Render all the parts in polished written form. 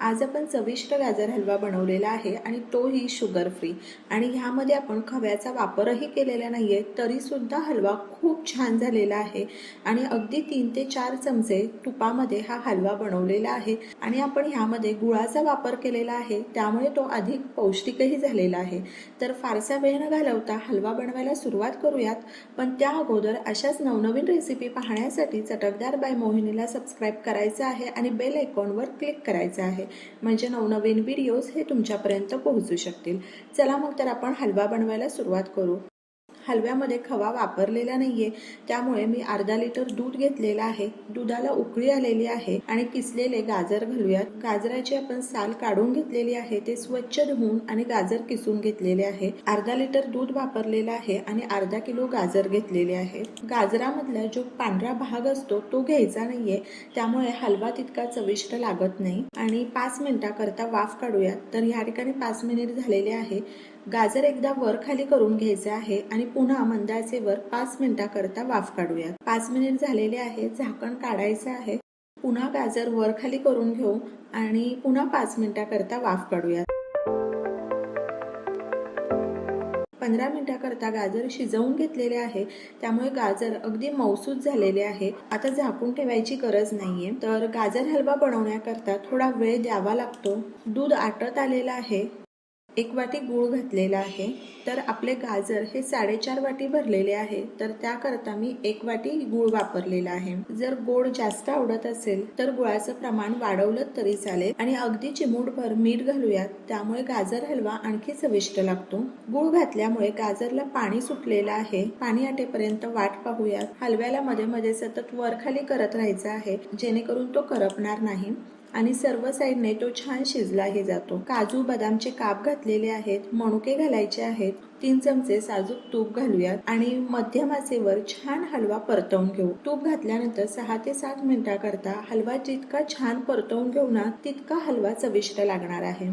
आज आपण चविष्ट गाजर हलवा बनवलेला आहे आणि तोही शुगर फ्री। आणि ह्यामध्ये आपण खव्याचा वापरही केलेला नाहीये, तरी सुद्धा हलवा खूप छान झालेला आहे। आणि अगदी 3 ते 4 चमचे तुपामध्ये हा हलवा बनवलेला आहे आणि आपण ह्यामध्ये गुळाचा वापर केलेला आहे, त्यामुळे तो अधिक पौष्टिकही झालेला आहे। तर फारसा वेळ न घालवता हलवा बनवायला सुरुवात करूयात। पण त्या अगोदर अशाच नवनवीन रेसिपी पाहण्यासाठी चटकदार बाय मोहिनीला सबस्क्राइब करायचं आहे आणि बेल आयकॉनवर क्लिक करायचं आहे, म्हणजे नवनवीन व्हिडिओज हे तुमच्यापर्यंत पोहोचू शकतील। चला मग तर आपण हलवा बनवायला सुरुवात करू। हलव्यामध्ये खवा वापरलेला नाहीये, त्यामुळे मी अर्धा लिटर दूध घेतलेला आहे। दुधाला उकळी आलेली आहे आणि किसलेले गाजर घालूयात। गाजराची आपण साल काढून घेतलेली आहे, ते स्वच्छ धुवून आणि गाजर किसून घेतलेले आहे। अर्धा लिटर दूध वापरलेला आहे आणि अर्धा किलो गाजर घेतलेले आहे। गाजरामधला जो पांढरा भाग असतो तो घ्यायचा नाहीये, त्यामुळे हलवा तितका चविष्ट लागत नाही। आणि 5 मिनिटाकरता वाफ काढूयात। तर ह्या ठिकाणी 5 मिनिट झालेले आहे। गाजर एकदा वर खाली करून घ्यायचे आहे आणि पुन्हा मंद आचेवर 5 मिनिटाकरता वाफ काढूयात। 5 मिनिट झालेले आहे, झाकण काढायचं आहे। पुन्हा गाजर वर खाली करून घेऊ आणि पुन्हा 5 मिनिटाकरता वाफ काढूयात। 15 मिनिटाकरता गाजर शिजवून घेतलेले आहे, त्यामुळे गाजर अगदी मऊसूत झालेले आहे। आता झाकून ठेवायची गरज नाहीये। तर गाजर हलवा बनवण्याकरता थोडा वेळ द्यावा लागतो। दूध आटत आलेलं आहे। 1 वाटी गूळ घातलेला आहे। तर आपले गाजर हे 4.5 वाटी भरलेले आहे, तर त्याकरता मी 1 वाटी गूळ वापरलेला आहे। जर गोड जास्त आवडत असेल तर गुळाचं प्रमाण वाढवलं तरी चालेल। आणि अगदी चिमूटभर मीठ घालूयात, त्यामुळे गाजर हलवा आणखी चविष्ट लागतो। गूळ घातल्यामुळे गाजरला पाणी सुटलेलं आहे, पाणी आटेपर्यंत वाट पाहूयात। हलव्याला मध्ये मध्ये सतत वर खाली करत राहायचं आहे, जेणेकरून तो करपणार नाही आणि सर्व साईडने तो छान शिजलाही जातो। काजू बदामचे काप घातलेले आहेत, मनुके घालायचे आहेत। 3 चमचे साजूक तूप घालूयात आणि मध्यम आचेवर छान हलवा परतवून घेऊ। तूप घातल्यानंतर 6 ते 7 मिनिटाकरता हलवा जितका छान परतवून घेऊ ना, तितका हलवा चविष्ट लागणार आहे।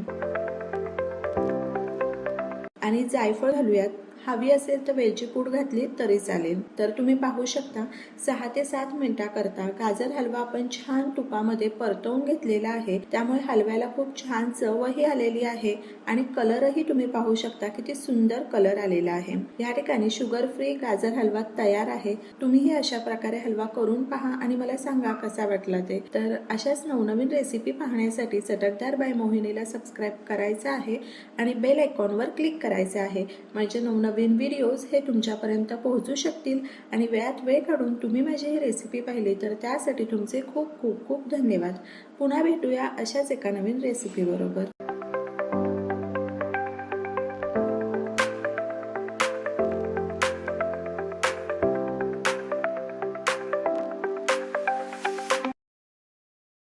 आणि जायफळ घालूयात। हवी असेल तर वेलची पूड घातली तरी चालेल। तर तुम्ही पाहू शकता 6 ते 7 मिनिटाकरता गाजर हलवा आपण छान तुपामध्ये परतवून घेतलेला आहे, त्यामुळे हलव्याला खूप छान चवही आलेली आहे आणि कलरही तुम्ही पाहू शकता किती सुंदर कलर आलेला आहे। या ठिकाणी शुगर फ्री गाजर हलवा तयार आहे। तुम्हीही अशा प्रकारे हलवा करून पहा आणि मला सांगा कसा वाटला ते। तर अशाच नवनवीन रेसिपी पाहण्यासाठी चटकदार बाय मोहिनीला सबस्क्राइब करायचं आहे आणि बेल आयकॉनवर क्लिक करायचं आहे, म्हणजे नवनवीन व्हिडिओज हे तुमच्यापर्यंत पोहोचू शकतील। आणि वेळात वेळ काढून तुम्ही माझी ही रेसिपी पाहिली तर त्यासाठी तुमचे खूप खूप खूप धन्यवाद। पुन्हा भेटूया अशाच एका नवीन रेसिपी बरोबर।